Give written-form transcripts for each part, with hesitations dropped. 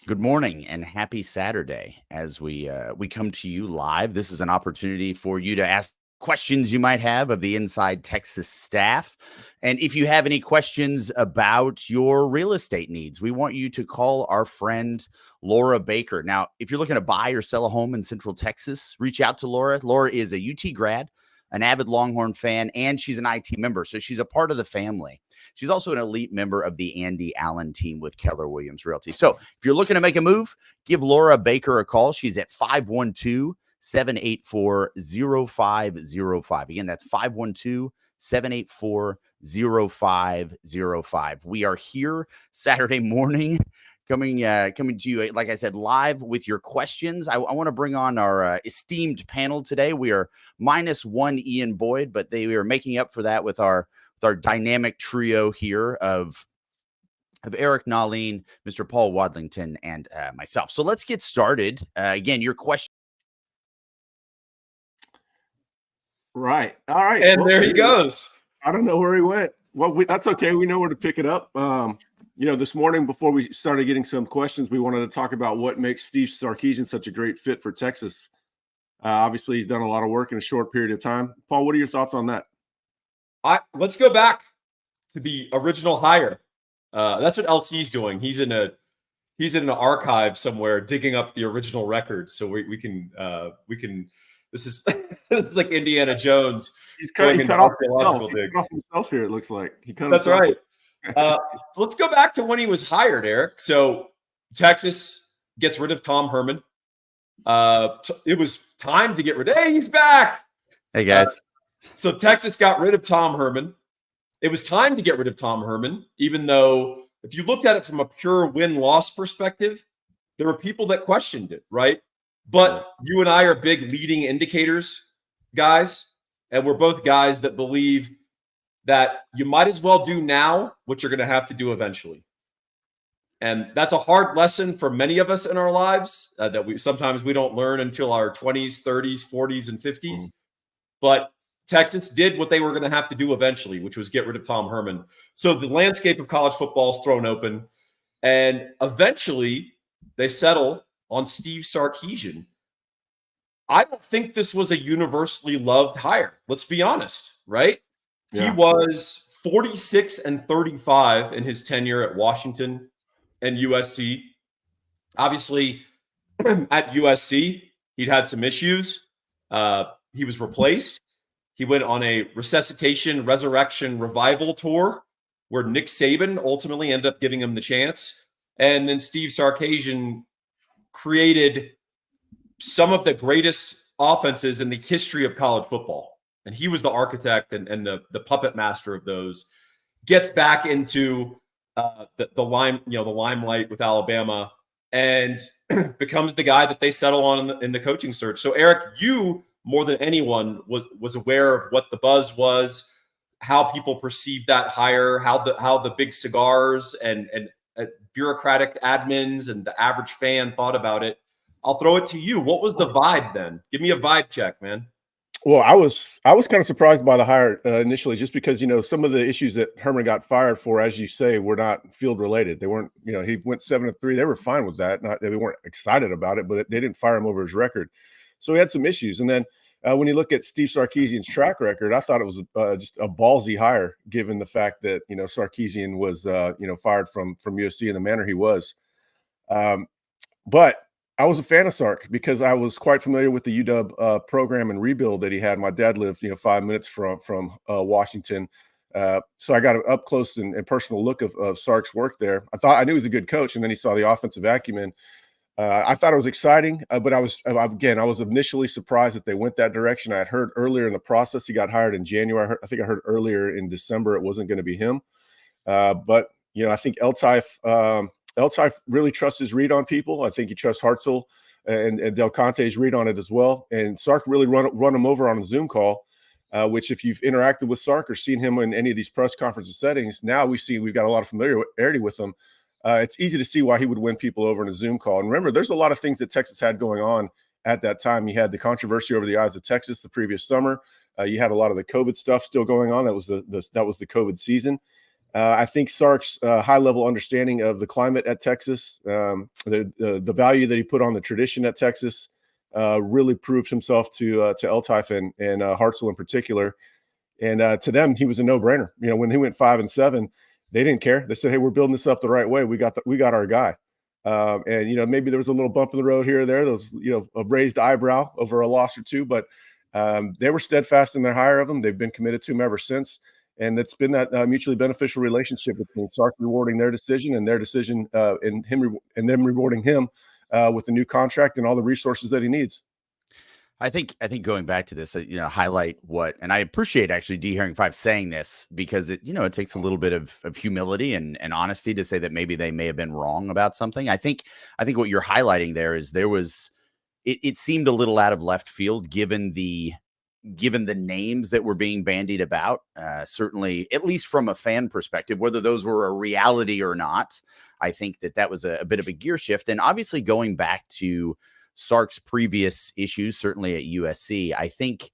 Good morning and happy Saturday as we come to you live. This is an opportunity for you to ask questions you might have of the Inside Texas staff. And if you have any questions about your real estate needs, we want you to call our friend Laura Baker. Now, if you're looking to buy or sell a home in Central Texas, reach out to Laura. Laura is a UT grad, an avid Longhorn fan, and she's an IT member. So she's a part of the family. She's also an elite member of the Andy Allen team with Keller Williams Realty. So if you're looking to make a move, give Laura Baker a call. She's at 512-784-0505. Again, that's 512-784-0505. We are here Saturday morning coming to you, like I said, live with your questions. I want to bring on our esteemed panel today. We are -1 Ian Boyd, but we are making up for that with our dynamic trio here of Eric Nalin, Mr. Paul Wadlington, and myself. So let's get started. Again, your question. Right. All right. And there he goes. I don't know where he went. Well, that's okay. We know where to pick it up. This morning before we started getting some questions, we wanted to talk about what makes Steve Sarkisian such a great fit for Texas. Obviously, he's done a lot of work in a short period of time. Paul, what are your thoughts on that? Let's go back to the original hire. That's what LC's doing. He's in an archive somewhere digging up the original records, so we can. This is it's like Indiana Jones. He cut off himself here. It looks like he cut. That's right. Let's go back to when he was hired, Eric. So Texas gets rid of Tom Herman. It was time to get rid of. Hey, he's back. Hey guys. So Texas got rid of Tom Herman. It was time to get rid of Tom Herman, even though if you looked at it from a pure win-loss perspective, there were people that questioned it, right? But you and I are big leading indicators guys, and we're both guys that believe that you might as well do now what you're going to have to do eventually. And that's a hard lesson for many of us in our lives that we don't learn until our 20s, 30s, 40s, and 50s. But Texans did what they were going to have to do eventually, which was get rid of Tom Herman. So the landscape of college football is thrown open, and eventually they settle on Steve Sarkisian. I don't think this was a universally loved hire. Let's be honest, right? Yeah. He was 46-35 in his tenure at Washington and USC. Obviously, at USC, he'd had some issues. He was replaced. He went on a resurrection, revival tour where Nick Saban ultimately ended up giving him the chance. And then Steve Sarkisian created some of the greatest offenses in the history of college football. And he was the architect and the puppet master of those. Gets back into the limelight with Alabama and becomes the guy that they settle on in the coaching search. So, Eric, you more than anyone was aware of what the buzz was, how people perceived that hire, how the big cigars and bureaucratic admins and the average fan thought about it. I'll throw it to you. What was the vibe then? Give me a vibe check, man. Well, I was kind of surprised by the hire initially, just because, some of the issues that Herman got fired for, as you say, were not field related. They weren't, he went 7-3. They were fine with that. They weren't excited about it, but they didn't fire him over his record. So he had some issues. And then when you look at Steve Sarkisian's track record, I thought it was just a ballsy hire, given the fact that, Sarkisian was, fired from USC in the manner he was. But I was a fan of Sark because I was quite familiar with the UW program and rebuild that he had. My dad lived, 5 minutes from Washington. So I got an up close and personal look of Sark's work there. I knew he was a good coach, and then he saw the offensive acumen. I thought it was exciting, but I was initially surprised that they went that direction. I had heard earlier in the process he got hired in January. I think I heard earlier in December it wasn't going to be him. But I think Eltai really trusts his read on people. I think he trusts Hartzell and Del Conte's read on it as well. And Sark really run him over on a Zoom call, which if you've interacted with Sark or seen him in any of these press conferences settings, now we've got a lot of familiarity with him. It's easy to see why he would win people over in a Zoom call. And remember, there's a lot of things that Texas had going on at that time. You had the controversy over the eyes of Texas the previous summer. You had a lot of the COVID stuff still going on. That was the COVID season. I think Sark's high level understanding of the climate at Texas, the value that he put on the tradition at Texas, really proved himself to L-Type and Hartzell in particular. And to them, he was a no-brainer. You know, when he went 5-7, they didn't care. They said, "Hey, we're building this up the right way. We got our guy." And you know, maybe there was a little bump in the road here or there. There was, you know, a raised eyebrow over a loss or two, but they were steadfast in their hire of him. They've been committed to him ever since. And it's been that mutually beneficial relationship between Sark rewarding their decision and their decision, and them rewarding him with the new contract and all the resources that he needs. I think going back to this, you know, highlight what, and I appreciate actually D Herring 5 saying this, because it, you know, it takes a little bit of humility and honesty to say that maybe they may have been wrong about something. I think what you're highlighting there is it seemed a little out of left field given the names that were being bandied about, certainly, at least from a fan perspective, whether those were a reality or not. I think that was a bit of a gear shift. And obviously going back to Sark's previous issues, certainly at USC, I think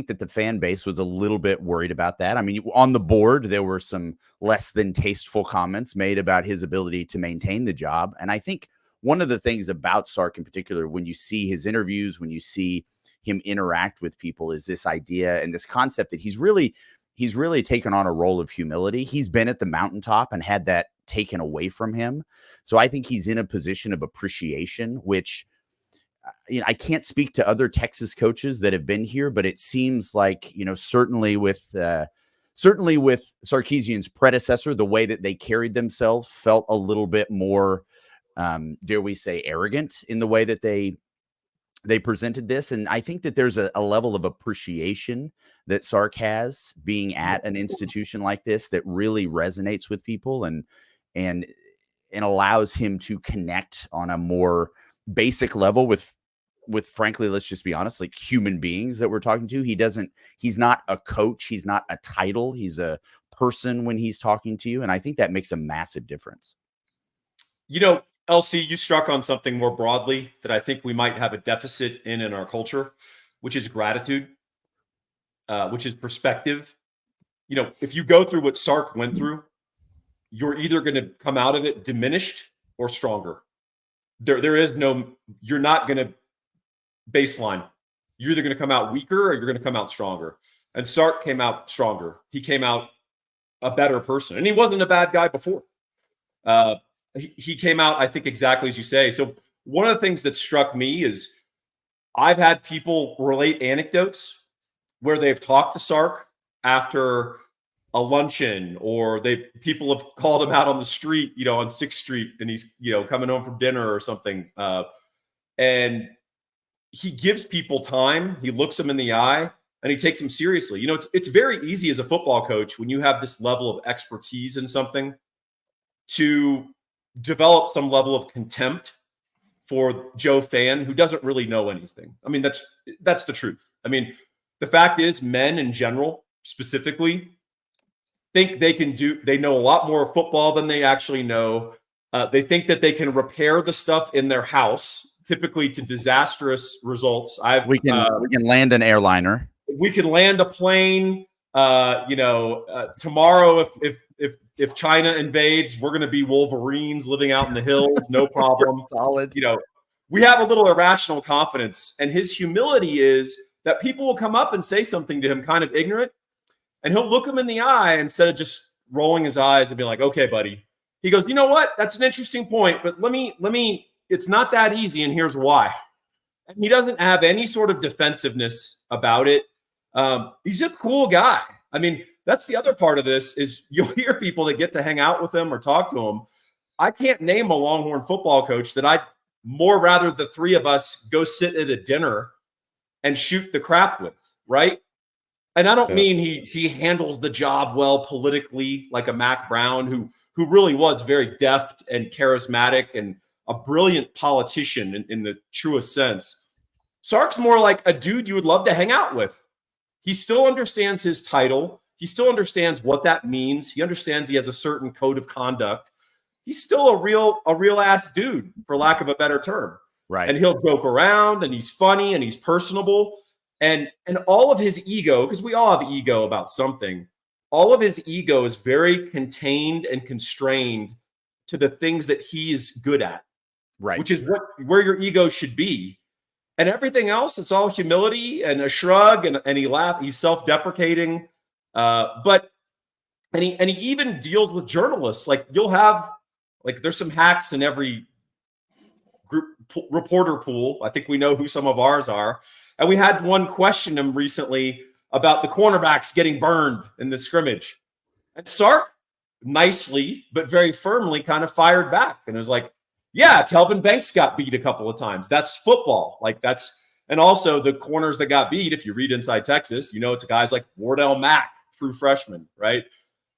that the fan base was a little bit worried about that. I mean, on the board, there were some less than tasteful comments made about his ability to maintain the job. And I think one of the things about Sark in particular, when you see his interviews, when you see him interact with people, is this idea and this concept that he's really taken on a role of humility. He's been at the mountaintop and had that taken away from him. So I think he's in a position of appreciation, which, you know, I can't speak to other Texas coaches that have been here, but it seems like, you know, certainly with Sarkisian's predecessor, the way that they carried themselves felt a little bit more, dare we say, arrogant in the way that they presented this. And I think that there's a level of appreciation that Sark has being at an institution like this that really resonates with people and allows him to connect on a more basic level with frankly, let's just be honest, like human beings that we're talking to. He's not a coach. He's not a title. He's a person when he's talking to you. And I think that makes a massive difference. You know, LC, you struck on something more broadly that I think we might have a deficit in our culture, which is gratitude, which is perspective. You know, if you go through what Sark went through, you're either going to come out of it diminished or stronger. There is no, you're not going to baseline. You're either going to come out weaker or you're going to come out stronger. And Sark came out stronger. He came out a better person. And he wasn't a bad guy before. He came out, I think, exactly as you say. So one of the things that struck me is I've had people relate anecdotes where they've talked to Sark after a luncheon, or people have called him out on the street, you know, on 6th Street, and he's, you know, coming home from dinner or something. And he gives people time. He looks them in the eye and he takes them seriously. You know, it's very easy as a football coach when you have this level of expertise in something to develop some level of contempt for Joe Fan, who doesn't really know anything. I mean, that's the truth. I mean, the fact is, men in general, specifically, think they know a lot more football than they actually know. They think that they can repair the stuff in their house, typically to disastrous results. We can land an airliner. We can land a plane. Tomorrow, if China invades, we're going to be Wolverines living out in the hills, no problem. Solid. You know, we have a little irrational confidence, and his humility is that people will come up and say something to him kind of ignorant, and he'll look them in the eye instead of just rolling his eyes and be like, "Okay, buddy." He goes, "You know what? That's an interesting point, but let me. It's not that easy, and here's why." And he doesn't have any sort of defensiveness about it. He's a cool guy. I mean, that's the other part of this is you'll hear people that get to hang out with him or talk to him. I can't name a Longhorn football coach that I'd more rather the three of us go sit at a dinner and shoot the crap with, right? And I don't mean he handles the job well politically like a Mac Brown, who really was very deft and charismatic and a brilliant politician in the truest sense. Sark's more like a dude you would love to hang out with. He still understands his title. He still understands what that means. He understands he has a certain code of conduct. He's still a real ass dude, for lack of a better term. Right. And he'll joke around, and he's funny, and he's personable. And all of his ego, because we all have ego about something, all of his ego is very contained and constrained to the things that he's good at, Right. which is where your ego should be. And everything else, it's all humility and a shrug, and he laughs. He's self-deprecating, but he even deals with journalists. Like you'll have there's some hacks in every group reporter pool. I think we know who some of ours are, and we had one question him recently about the cornerbacks getting burned in the scrimmage, and Sark nicely but very firmly kind of fired back and was like, yeah, Kelvin Banks got beat a couple of times. That's football. And also the corners that got beat, if you read Inside Texas, it's guys like Wardell Mack, true freshman, right?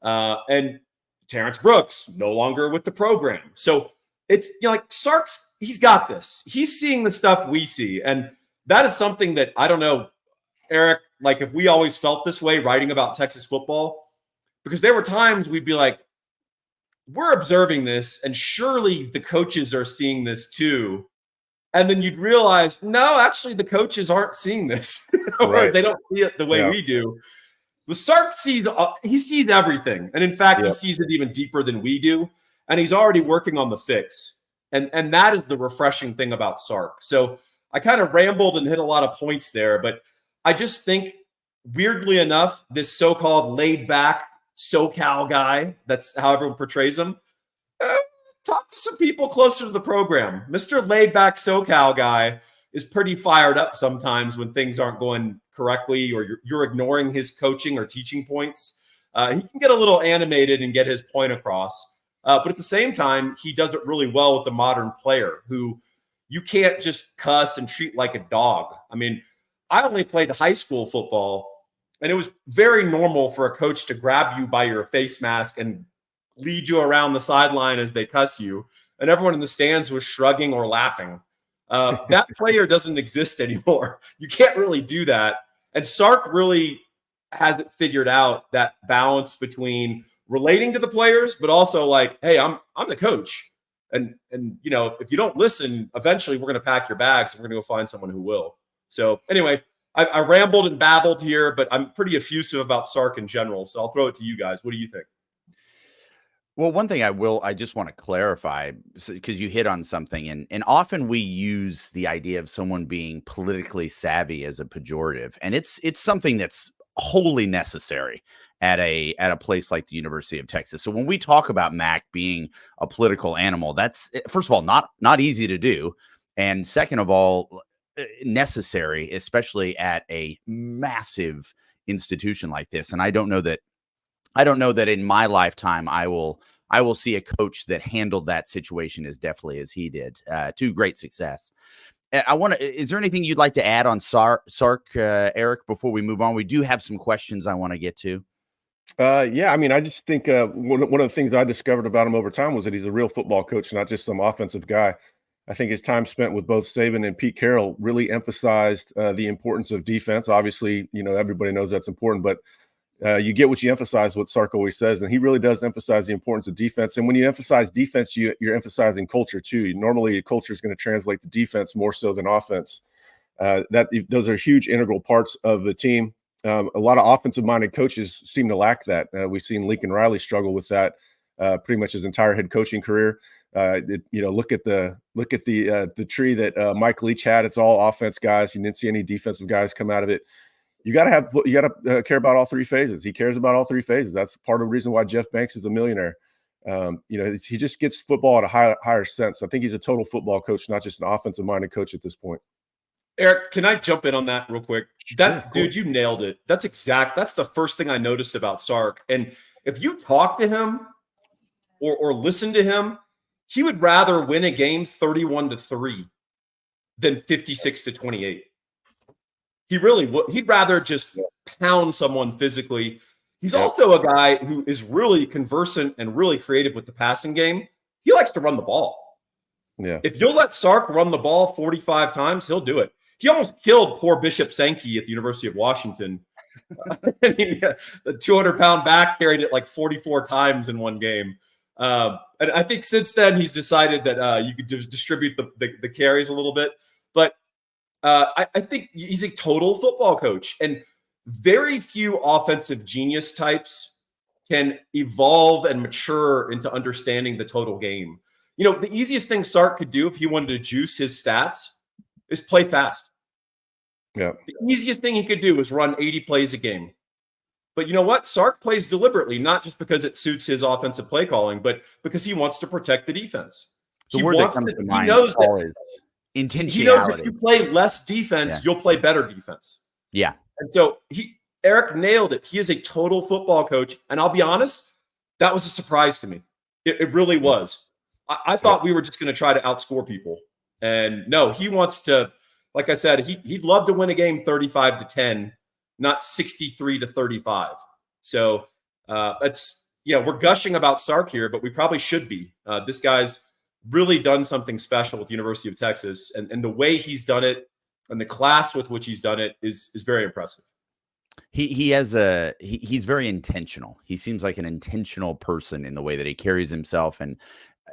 And Terrence Brooks, no longer with the program. So it's, Sark's, he's got this. He's seeing the stuff we see. And that is something that, I don't know, Eric, if we always felt this way writing about Texas football, because there were times we'd be like, we're observing this, and surely the coaches are seeing this too. And then you'd realize, no, actually the coaches aren't seeing this, or right. They don't see it the way we do. But Sark sees everything. And in fact, he sees it even deeper than we do. And he's already working on the fix. And that is the refreshing thing about Sark. So I kind of rambled and hit a lot of points there, but I just think, weirdly enough, this so-called laid back SoCal guy, that's how everyone portrays him, talk to some people closer to the program. Mr. laid back SoCal guy is pretty fired up sometimes when things aren't going correctly, or you're ignoring his coaching or teaching points. He can get a little animated and get his point across. But at the same time, he does it really well with the modern player, who you can't just cuss and treat like a dog. I mean, I only played high school football, and it was very normal for a coach to grab you by your face mask and lead you around the sideline as they cuss you. And everyone in the stands was shrugging or laughing. That player doesn't exist anymore. You can't really do that. And Sark really has it figured out, that balance between relating to the players, but also hey, I'm the coach. And if you don't listen, eventually we're going to pack your bags and we're going to go find someone who will. So anyway, I rambled and babbled here, but I'm pretty effusive about Sark in general. So I'll throw it to you guys. What do you think? Well, one thing I just want to clarify, because you hit on something, and often we use the idea of someone being politically savvy as a pejorative, and it's something that's wholly necessary at a place like the University of Texas. So when we talk about Mac being a political animal, that's, first of all, not easy to do, and second of all, necessary, especially at a massive institution like this. And I don't know that in my lifetime I will see a coach that handled that situation as deftly as he did, to great success. Is there anything you'd like to add on Sark, Eric, before we move on? We do have some questions I want to get to. Yeah, I mean, I just think one of the things I discovered about him over time was that he's a real football coach, not just some offensive guy. I think his time spent with both Saban and Pete Carroll really emphasized the importance of defense. Obviously, everybody knows that's important, but you get what you emphasize, what Sark always says, and he really does emphasize the importance of defense. And when you emphasize defense, you're emphasizing culture too. Normally, culture is going to translate to defense more so than offense. Those are huge integral parts of the team. A lot of offensive-minded coaches seem to lack that. We've seen Lincoln Riley struggle with that pretty much his entire head coaching career. Look at the tree that Mike Leach had. It's all offense guys. You didn't see any defensive guys come out of it. You got to care about all three phases. He cares about all three phases. That's part of the reason why Jeff Banks is a millionaire. He just gets football at a higher sense. I think he's a total football coach, not just an offensive-minded coach at this point. Eric, can I jump in on that real quick? Dude, you nailed it. That's the first thing I noticed about Sark. And if you talk to him or listen to him, he would rather win a game 31-3 than 56-28. He really would. He'd rather just pound someone physically. He's also a guy who is really conversant and really creative with the passing game. He likes to run the ball. Yeah. If you'll let Sark run the ball 45 times, he'll do it. He almost killed poor Bishop Sankey at the University of Washington. I mean, the 200-pound back carried it 44 times in one game. And I think since then he's decided that you could distribute the carries a little bit. But I think he's a total football coach. And very few offensive genius types can evolve and mature into understanding the total game. You know, the easiest thing Sark could do if he wanted to juice his stats is play fast. Yeah. The easiest thing he could do is run 80 plays a game. But you know what? Sark plays deliberately, not just because it suits his offensive play calling, but because he wants to protect the defense. The word that comes to mind he knows is intentionality. He knows if you play less defense, you'll play better defense. Yeah. And so Eric nailed it. He is a total football coach. And I'll be honest, that was a surprise to me. It really was. I thought we were just going to try to outscore people. And no, he wants to, like I said, he'd love to win a game 35-10, not 63-35. So we're gushing about Sark here, but we probably should be. This guy's really done something special with the University of Texas. And the way he's done it and the class with which he's done it is very impressive. He's very intentional. He seems like an intentional person in the way that he carries himself. And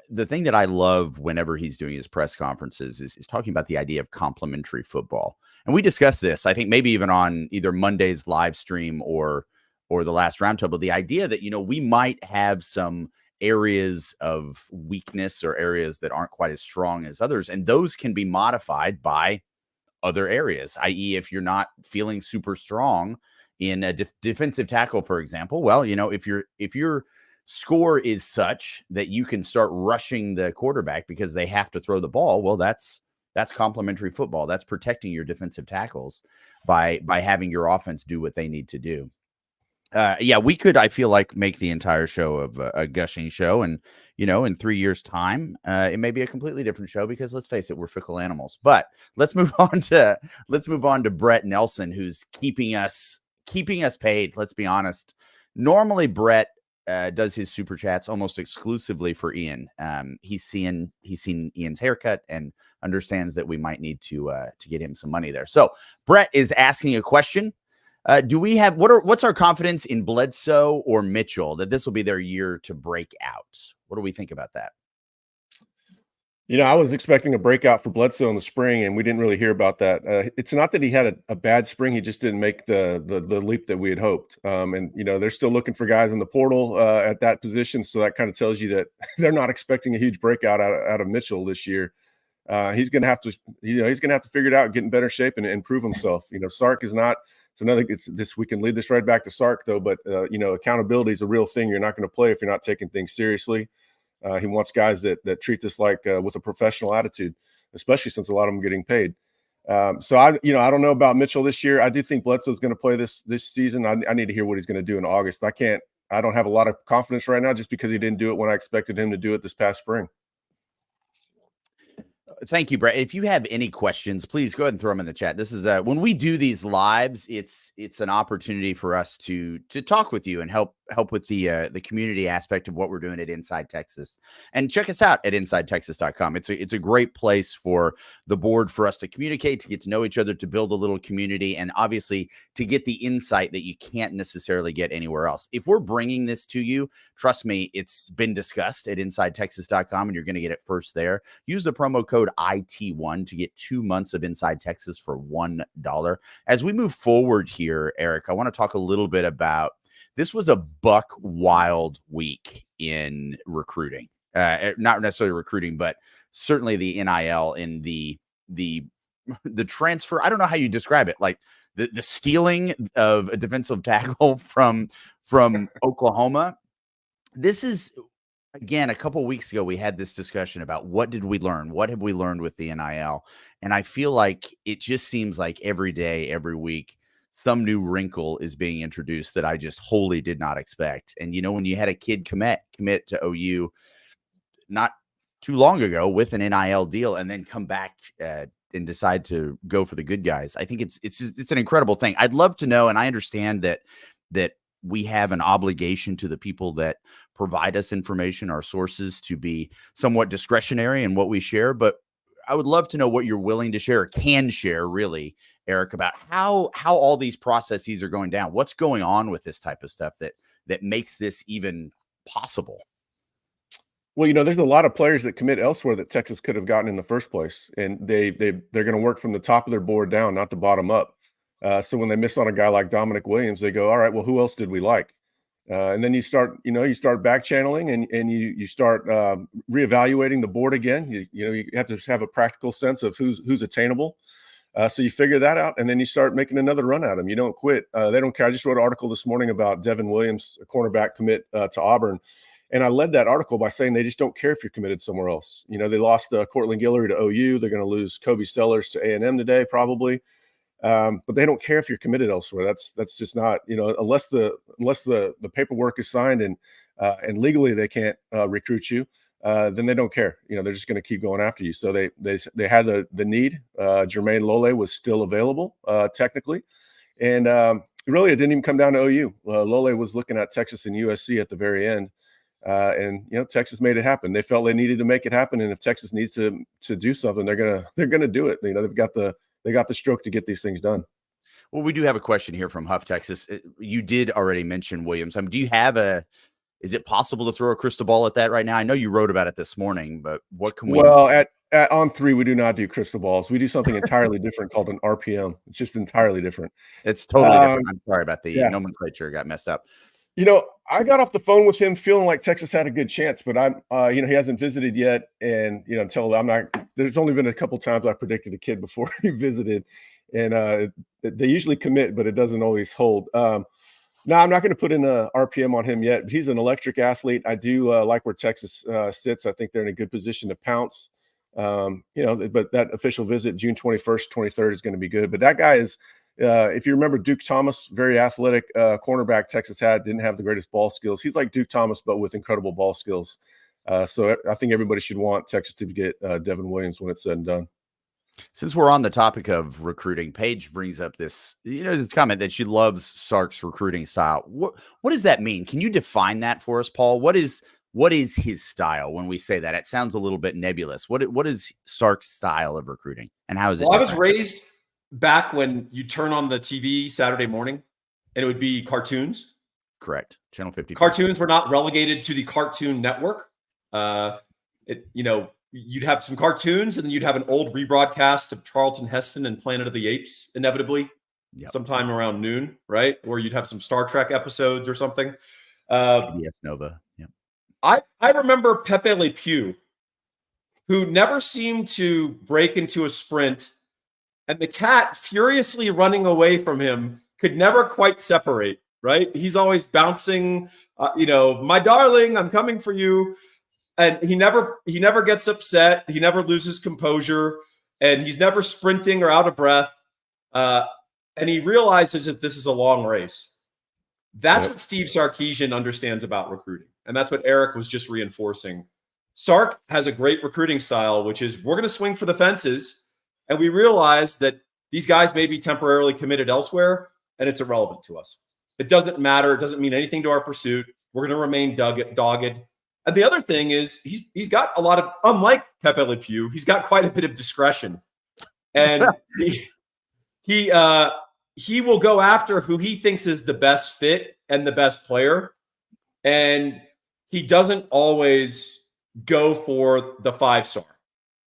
the thing that I love whenever he's doing his press conferences is talking about the idea of complementary football. And we discussed this, I think maybe even on either Monday's live stream or the last roundtable, the idea that, we might have some areas of weakness or areas that aren't quite as strong as others. And those can be modified by other areas, i.e. if you're not feeling super strong in a defensive tackle, for example, well, if your score is such that you can start rushing the quarterback because they have to throw the ball, well, that's complementary football. That's protecting your defensive tackles by having your offense do what they need to do. We could, I feel like, make the entire show of a gushing show. And, in 3 years' time, it may be a completely different show because, let's face it, we're fickle animals. But let's move on to Brett Nelson, who's keeping us paid. Let's be honest. Normally, Brett does his super chats almost exclusively for Ian. He's seen Ian's haircut and understands that we might need to get him some money there. So Brett is asking a question. Do we have what's our confidence in Bledsoe or Mitchell that this will be their year to break out? What do we think about that? I was expecting a breakout for Bledsoe in the spring, and we didn't really hear about that. It's not that he had a bad spring; he just didn't make the leap that we had hoped. And they're still looking for guys in the portal at that position, so that kind of tells you that they're not expecting a huge breakout out of Mitchell this year. He's going to have to, figure it out, get in better shape, and prove himself. Sark is not. We can lead this right back to Sark though, but accountability is a real thing. You're not going to play if you're not taking things seriously. He wants guys that treat this like with a professional attitude, especially since a lot of them are getting paid. So I don't know about Mitchell this year. I do think Bledsoe's going to play this season. I need to hear what he's going to do in August. I don't have a lot of confidence right now just because he didn't do it when I expected him to do it this past spring. Thank you, Brett. If you have any questions, please go ahead and throw them in the chat. This is when we do these lives, it's an opportunity for us to talk with you and help with the community aspect of what we're doing at Inside Texas. And check us out at InsideTexas.com. It's a great place for the board for us to communicate, to get to know each other, to build a little community, and obviously to get the insight that you can't necessarily get anywhere else. If we're bringing this to you, trust me, it's been discussed at InsideTexas.com, and you're going to get it first there. Use the promo code IT1 to get 2 months of Inside Texas for $1. As we move forward here, Eric, I want to talk a little bit about this was a buck wild week in recruiting. Not necessarily recruiting, but certainly the NIL in the transfer. I don't know how you describe it. Like the stealing of a defensive tackle from Oklahoma. This is, again, a couple of weeks ago, we had this discussion about what did we learn? What have we learned with the NIL? And I feel like it just seems like every day, every week, some new wrinkle is being introduced that I just wholly did not expect. And, when you had a kid commit to OU not too long ago with an NIL deal and then come back and decide to go for the good guys, I think it's an incredible thing. I'd love to know, and I understand that we have an obligation to the people that provide us information, our sources, to be somewhat discretionary in what we share. But I would love to know what you're willing to share or can share, really, Eric, about how all these processes are going down. What's going on with this type of stuff that makes this even possible? Well, there's a lot of players that commit elsewhere that Texas could have gotten in the first place, and they're going to work from the top of their board down, not the bottom up. So when they miss on a guy like Dominic Williams, they go, all right, well, who else did we like? And then you start back channeling and you start reevaluating the board again. You have to have a practical sense of who's attainable. So you figure that out, and then you start making another run at them. You don't quit. They don't care. I just wrote an article this morning about Devin Williams, a cornerback commit to Auburn. And I led that article by saying they just don't care if you're committed somewhere else. They lost Cortland Guillory to OU. They're going to lose Kobe Sellers to A&M today, probably. But they don't care if you're committed elsewhere. That's just not, unless the paperwork is signed and legally they can't recruit you, then they don't care. They're just going to keep going after you. So they had the need. Jermaine Lole was still available technically, and really it didn't even come down to OU. Lole was looking at Texas and USC at the very end. And Texas made it happen. They felt they needed to make it happen, and if Texas needs to do something, they're gonna do it. They got the stroke to get these things done. Well, we do have a question here from Huff, Texas. You did already mention Williams. Do you have is it possible to throw a crystal ball at that right now? I know you wrote about it this morning, but what can we? Well, at On3, we do not do crystal balls. We do something entirely different called an RPM. It's just entirely different. It's totally different. I'm sorry about the nomenclature got messed up. I got off the phone with him feeling like Texas had a good chance, but he hasn't visited yet. And, there's only been a couple times I predicted a kid before he visited, and they usually commit, but it doesn't always hold. No, I'm not going to put in a RPM on him yet. He's an electric athlete. I do like where Texas sits. I think they're in a good position to pounce. But that official visit, June 21st, 23rd is going to be good. But that guy is, if you remember Duke Thomas, very athletic cornerback Texas had, didn't have the greatest ball skills. He's like Duke Thomas, but with incredible ball skills. So I think everybody should want Texas to get Devin Williams when it's said and done. Since we're on the topic of recruiting, Paige brings up this comment that she loves Sark's recruiting style. What does that mean? Can you define that for us, Paul? What is his style when we say that? It sounds a little bit nebulous. What is Sark's style of recruiting, and how is it? Well, I was raised back when you turn on the TV Saturday morning and it would be cartoons. Correct. Channel 50. Cartoons were not relegated to the Cartoon Network. You'd have some cartoons, and then you'd have an old rebroadcast of Charlton Heston and Planet of the Apes, inevitably, sometime around noon, right? Or you'd have some Star Trek episodes or something. PBS Nova. Yeah. I remember Pepe Le Pew, who never seemed to break into a sprint, and the cat furiously running away from him could never quite separate, right? He's always bouncing, my darling, I'm coming for you. And he never gets upset. He never loses composure, and he's never sprinting or out of breath. And he realizes that this is a long race. That's what Steve Sarkisian understands about recruiting. And that's what Eric was just reinforcing. Sark has a great recruiting style, which is we're going to swing for the fences. And we realize that these guys may be temporarily committed elsewhere, and it's irrelevant to us. It doesn't matter. It doesn't mean anything to our pursuit. We're going to remain dogged. And the other thing is he's got a lot of, unlike Pepe Le Pew, he's got quite a bit of discretion. And he will go after who he thinks is the best fit and the best player. And he doesn't always go for the 5-star.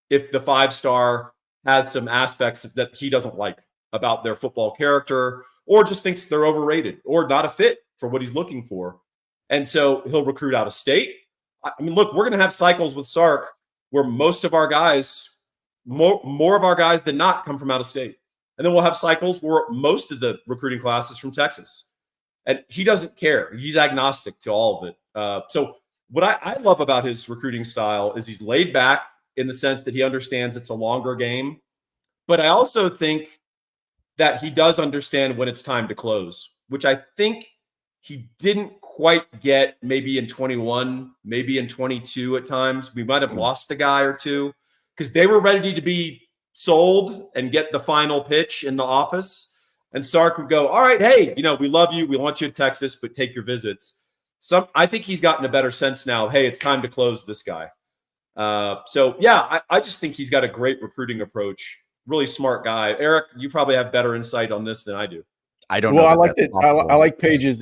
If the 5-star has some aspects that he doesn't like about their football character, or just thinks they're overrated or not a fit for what he's looking for. And so he'll recruit out of state. Look, we're going to have cycles with Sark where most of our guys, more of our guys than not, come from out of state. And then we'll have cycles where most of the recruiting class is from Texas. And he doesn't care. He's agnostic to all of it. So what I love about his recruiting style is he's laid back in the sense that he understands it's a longer game. But I also think that he does understand when it's time to close, which I think he didn't quite get maybe in 21, maybe in 22 at times. We might have lost a guy or two because they were ready to be sold and get the final pitch in the office. And Sark would go, all right, hey, we love you. We want you in Texas, but take your visits. I think he's gotten a better sense now. Hey, it's time to close this guy. I just think he's got a great recruiting approach. Really smart guy. Eric, you probably have better insight on this than I do. I don't know. Well, I like it. I like Paige's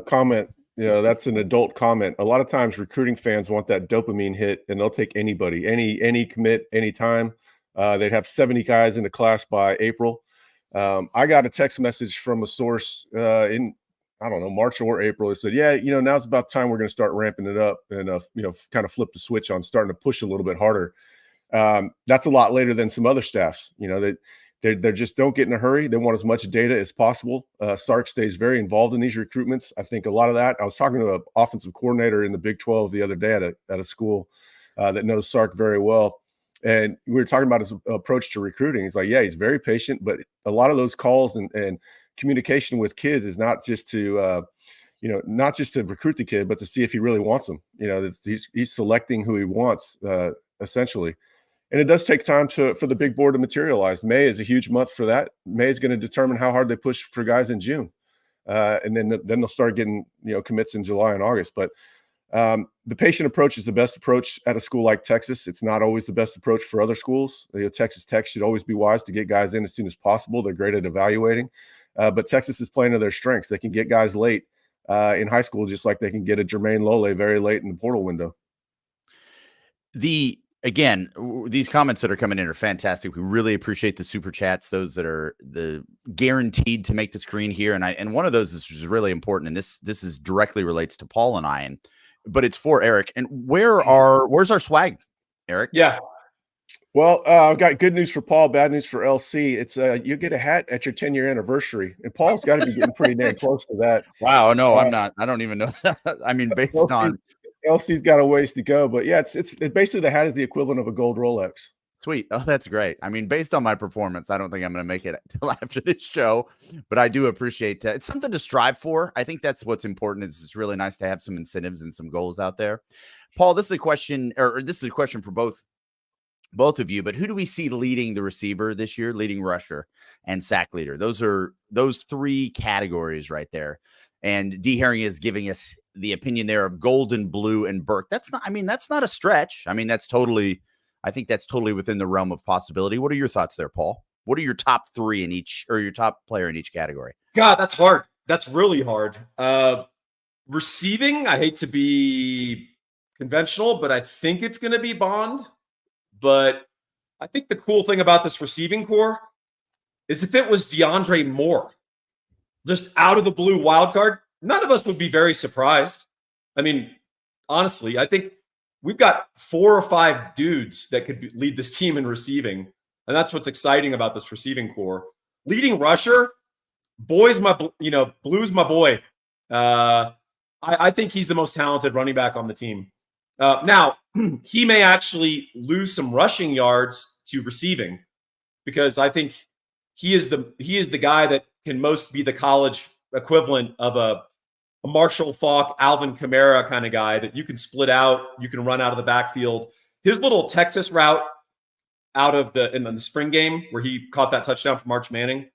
comment. That's an adult comment. A lot of times recruiting fans want that dopamine hit, and they'll take anybody, any commit, anytime. They'd have 70 guys in the class by April. I got a text message from a source I I don't know, March or April, they said, yeah, now's about time we're going to start ramping it up and, kind of flip the switch on starting to push a little bit harder. That's a lot later than some other staffs. They just don't get in a hurry. They want as much data as possible. Sark stays very involved in these recruitments. I think a lot of that. I was talking to an offensive coordinator in the Big 12 the other day at a school that knows Sark very well, and we were talking about his approach to recruiting. He's like, yeah, he's very patient, but a lot of those calls and communication with kids is not just to not just to recruit the kid, but to see if he really wants them. He's selecting who he wants essentially. And it does take time for the big board to materialize. May is a huge month for that. May is going to determine how hard they push for guys in June. And then they'll start getting, commits in July and August. But the patient approach is the best approach at a school like Texas. It's not always the best approach for other schools. Texas Tech should always be wise to get guys in as soon as possible. They're great at evaluating. But Texas is playing to their strengths. They can get guys late in high school, just like they can get a Jermaine Lole very late in the portal window. Again, these comments that are coming in are fantastic. We really appreciate the super chats, those that are the guaranteed to make the screen here. And one of those is really important. And this is directly relates to Paul and I, but it's for Eric. And where's our swag, Eric? Yeah. Well, I've got good news for Paul, bad news for LC. It's you get a hat at your 10-year anniversary, and Paul's got to be getting pretty damn close to that. Wow, no, I'm not. I don't even know. I mean, based on LC's got a ways to go, but yeah, it's basically the hat is the equivalent of a gold Rolex. Sweet. Oh, that's great. I mean, based on my performance, I don't think I'm going to make it till after this show, but I do appreciate that. It's something to strive for. I think that's what's important. It's really nice to have some incentives and some goals out there. Paul, this is a question for both of you, but who do we see leading the receiver this year, leading rusher and sack leader? Those three categories right there. And D Herring is giving us the opinion there of Golden, Blue, and Burke. That's not a stretch. I mean, I think that's totally within the realm of possibility. What are your thoughts there, Paul? What are your top three in each, or your top player in each category? God, that's hard. That's really hard. Receiving, I hate to be conventional, but I think it's going to be Bond. But I think the cool thing about this receiving core is if it was DeAndre Moore, just out of the blue wild card, none of us would be very surprised. I mean, honestly, I think we've got 4 or 5 dudes that could lead this team in receiving. And that's what's exciting about this receiving core. Leading rusher, Blue's my boy. I think he's the most talented running back on the team. Now, he may actually lose some rushing yards to receiving because I think he is the guy that can most be the college equivalent of a Marshall Faulk, Alvin Kamara kind of guy that you can split out, you can run out of the backfield. His little Texas route in the spring game where he caught that touchdown from Arch Manning,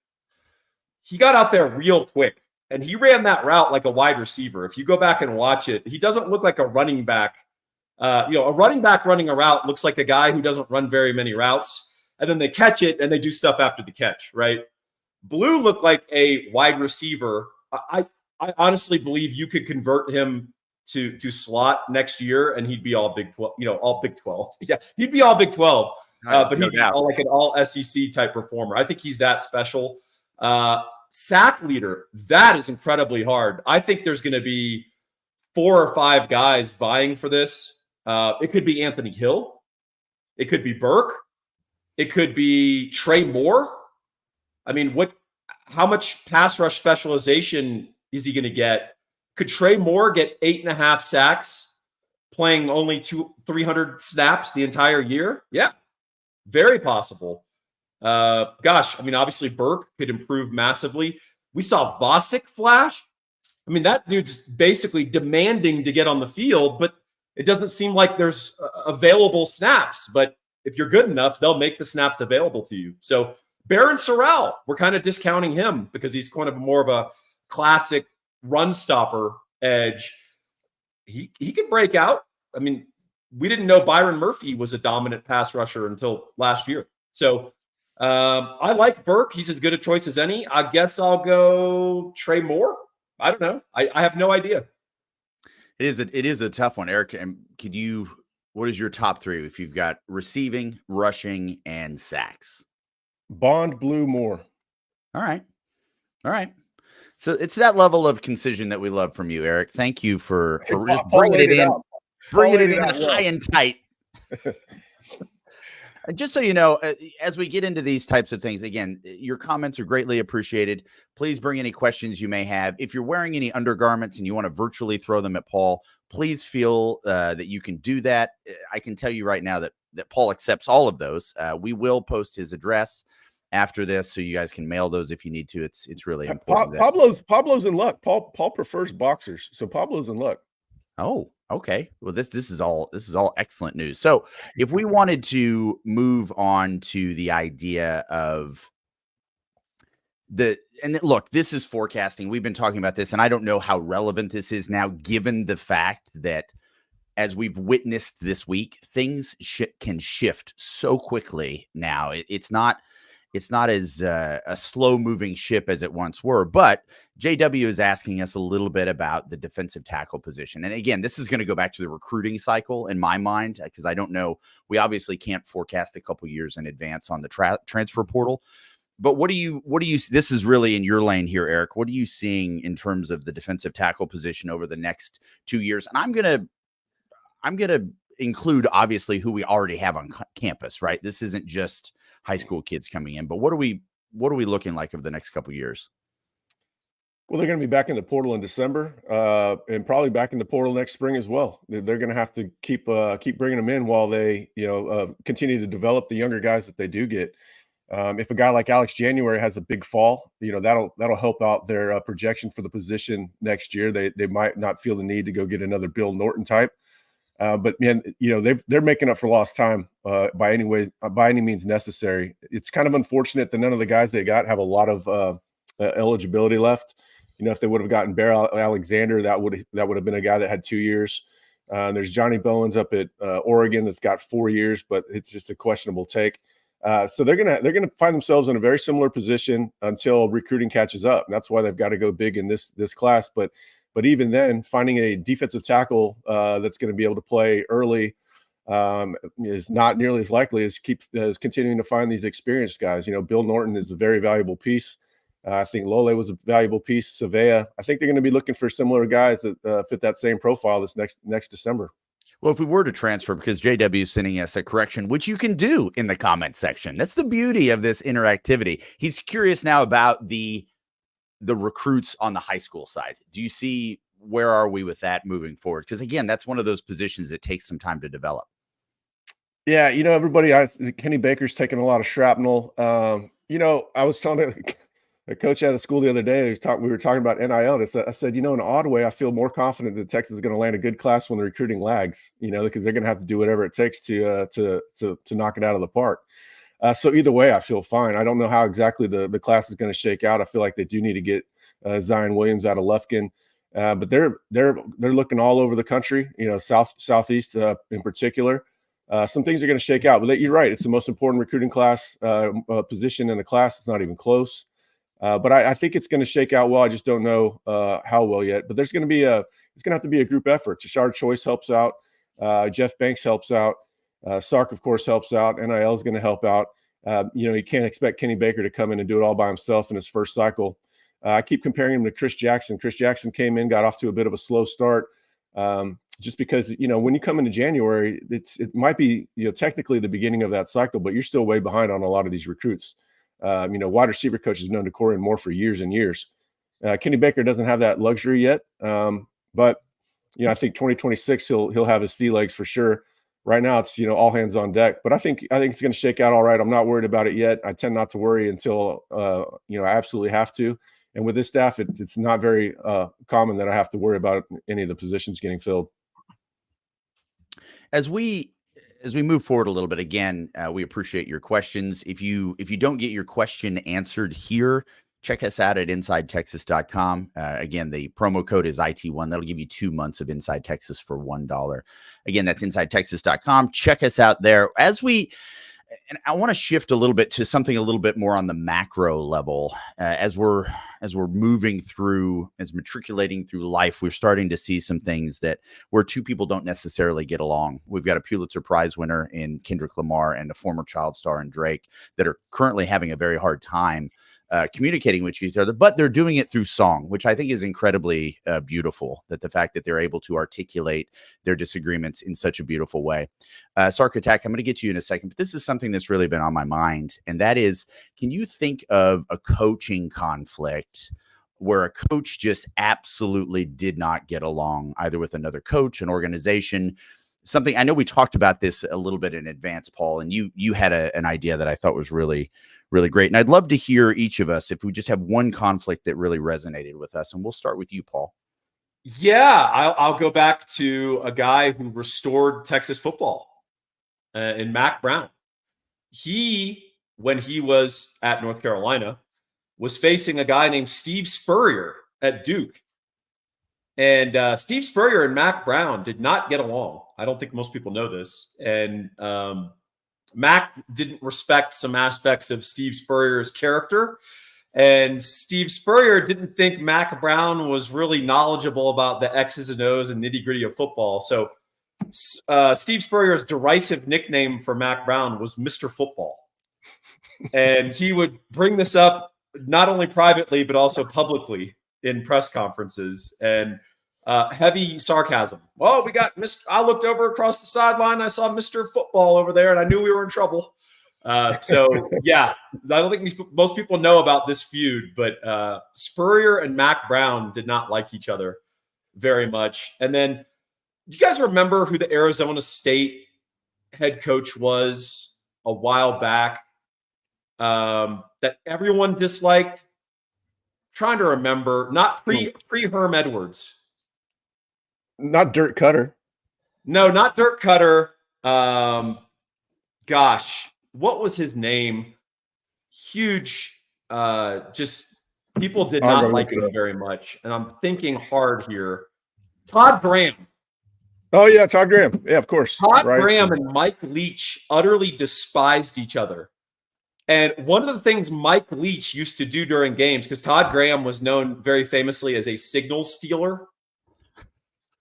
he got out there real quick and he ran that route like a wide receiver. If you go back and watch it, he doesn't look like a running back. A running back running a route looks like a guy who doesn't run very many routes, and then they catch it and they do stuff after the catch, right? Blue looked like a wide receiver. I honestly believe you could convert him to slot next year and he'd be all Big 12, all Big 12. Yeah, he'd be all Big 12, but he'd be all like an all SEC type performer. I think he's that special. Sack leader, that is incredibly hard. I think there's going to be 4 or 5 guys vying for this. It could be Anthony Hill. It could be Burke. It could be Trey Moore. I mean, how much pass rush specialization is he going to get? Could Trey Moore get 8.5 sacks playing only 300 snaps the entire year? Yeah, very possible. Gosh, I mean, obviously Burke could improve massively. We saw Vosick flash. I mean, that dude's basically demanding to get on the field, but it doesn't seem like there's available snaps. But if you're good enough, they'll make the snaps available to you. So Baron Sorrell, we're kind of discounting him because he's kind of more of a classic run stopper edge. He could break out. I mean, we didn't know Byron Murphy was a dominant pass rusher until last year. So I like Burke. He's as good a choice as any. I guess I'll go Trey Moore. I don't know. I have no idea. It is a tough one, Eric. And what is your top 3 if you've got receiving, rushing, and sacks? Bond, Blue, Moore. All right. So it's that level of concision that we love from you, Eric. Thank you for just Paul bringing laid it in, out. bringing laid it it in out well. high and tight. And just so you know, as we get into these types of things, again, your comments are greatly appreciated. Please bring any questions you may have. If you're wearing any undergarments and you want to virtually throw them at Paul, please feel that you can do that. I can tell you right now that Paul accepts all of those. We will post his address after this, so you guys can mail those if you need to. It's really important. Pablo's in luck. Paul prefers boxers, so Pablo's in luck. Oh, okay. Well, this is all excellent news. So, if we wanted to move on to the idea of look, this is forecasting. We've been talking about this, and I don't know how relevant this is now, given the fact that as we've witnessed this week, things can shift so quickly now. It's not as a slow moving ship as it once were, but JW is asking us a little bit about the defensive tackle position. And again, this is going to go back to the recruiting cycle in my mind, because I don't know. We obviously can't forecast a couple years in advance on the transfer portal. But what do you, this is really in your lane here, Eric. What are you seeing in terms of the defensive tackle position over the next 2 years? And I'm going to include obviously who we already have on campus, right? This isn't just high school kids coming in, but what are we looking like over the next couple of years? Well, they're going to be back in the portal in December, and probably back in the portal next spring as well. They're going to have to keep bringing them in while they, continue to develop the younger guys that they do get. If a guy like Alex January has a big fall, that'll help out their projection for the position next year. They might not feel the need to go get another Bill Norton type. But man, they're making up for lost time by any means necessary. It's kind of unfortunate that none of the guys they got have a lot of eligibility left. If they would have gotten Bear Alexander, that would have been a guy that had 2 years. There's Johnny Bowens up at Oregon that's got 4 years, but it's just a questionable take. So they're gonna find themselves in a very similar position until recruiting catches up. And that's why they've got to go big in this class. But even then, finding a defensive tackle that's going to be able to play early is not nearly as likely as continuing to find these experienced guys. Bill Norton is a very valuable piece. I think Lole was a valuable piece. Savea. I think they're going to be looking for similar guys that fit that same profile this next December. Well, if we were to transfer, because JW is sending us a correction, which you can do in the comment section. That's the beauty of this interactivity. He's curious now about the recruits on the high school side. Do you see where are we with that moving forward? Because again, that's one of those positions that takes some time to develop. Yeah, everybody, Kenny Baker's taking a lot of shrapnel. I was telling a coach at a school the other day, we were talking about NIL. And I said, in an odd way, I feel more confident that Texas is going to land a good class when the recruiting lags, because they're going to have to do whatever it takes to knock it out of the park. So either way, I feel fine. I don't know how exactly the class is going to shake out. I feel like they do need to get Zion Williams out of Lufkin, but they're looking all over the country. Southeast in particular. Some things are going to shake out. But you're right; it's the most important recruiting class position in the class. It's not even close. But I think it's going to shake out well. I just don't know how well yet. But there's going to have to be a group effort. Tashard Choice helps out. Jeff Banks helps out. Sark, of course, helps out. NIL is going to help out. You can't expect Kenny Baker to come in and do it all by himself in his first cycle. I keep comparing him to Chris Jackson. Chris Jackson came in, got off to a bit of a slow start, just because when you come into January, it might be technically the beginning of that cycle, but you're still way behind on a lot of these recruits. Wide receiver coaches have known Decorian Moore for years and years. Kenny Baker doesn't have that luxury yet, but I think 2026 he'll have his sea legs for sure. Right now, it's all hands on deck, but I think it's going to shake out all right. I'm not worried about it yet. I tend not to worry until I absolutely have to. And with this staff, it's not very common that I have to worry about any of the positions getting filled. As we move forward a little bit, again, we appreciate your questions. If you don't get your question answered here, check us out at InsideTexas.com. Again, the promo code is IT1. That'll give you 2 months of Inside Texas for $1. Again, that's InsideTexas.com. Check us out there. And I want to shift a little bit to something a little bit more on the macro level. As we're moving through, as matriculating through life, we're starting to see some things where two people don't necessarily get along. We've got a Pulitzer Prize winner in Kendrick Lamar and a former child star in Drake that are currently having a very hard time communicating with each other, but they're doing it through song, which I think is incredibly beautiful, that the fact that they're able to articulate their disagreements in such a beautiful way. Sark Attack, I'm going to get to you in a second, but this is something that's really been on my mind. And that is, can you think of a coaching conflict where a coach just absolutely did not get along either with another coach, an organization, something? I know we talked about this a little bit in advance, Paul, and you had an idea that I thought was really great. And I'd love to hear each of us if we just have one conflict that really resonated with us. And we'll start with you, Paul. Yeah, I'll go back to a guy who restored Texas football in Mack Brown. He, when he was at North Carolina, was facing a guy named Steve Spurrier at Duke. And Steve Spurrier and Mack Brown did not get along. I don't think most people know this. And Mack didn't respect some aspects of Steve Spurrier's character. And Steve Spurrier didn't think Mack Brown was really knowledgeable about the X's and O's and nitty-gritty of football. So Steve Spurrier's derisive nickname for Mack Brown was Mr. Football. And he would bring this up not only privately, but also publicly in press conferences. And heavy sarcasm. Well, we got I looked over across the sideline. I saw Mr. Football over there, and I knew we were in trouble. So, yeah, I don't think most people know about this feud, but Spurrier and Mack Brown did not like each other very much. And then, do you guys remember who the Arizona State head coach was a while back that everyone disliked? Trying to remember, not pre-Herm Edwards. Not Dirk Cutter. No, not Dirk Cutter. Gosh, what was his name? Huge. Just people did not like him very much. And I'm thinking hard here. Todd Graham. Oh, yeah, Todd Graham. Yeah, of course. Todd Graham and Mike Leach utterly despised each other. And one of the things Mike Leach used to do during games, because Todd Graham was known very famously as a signal stealer.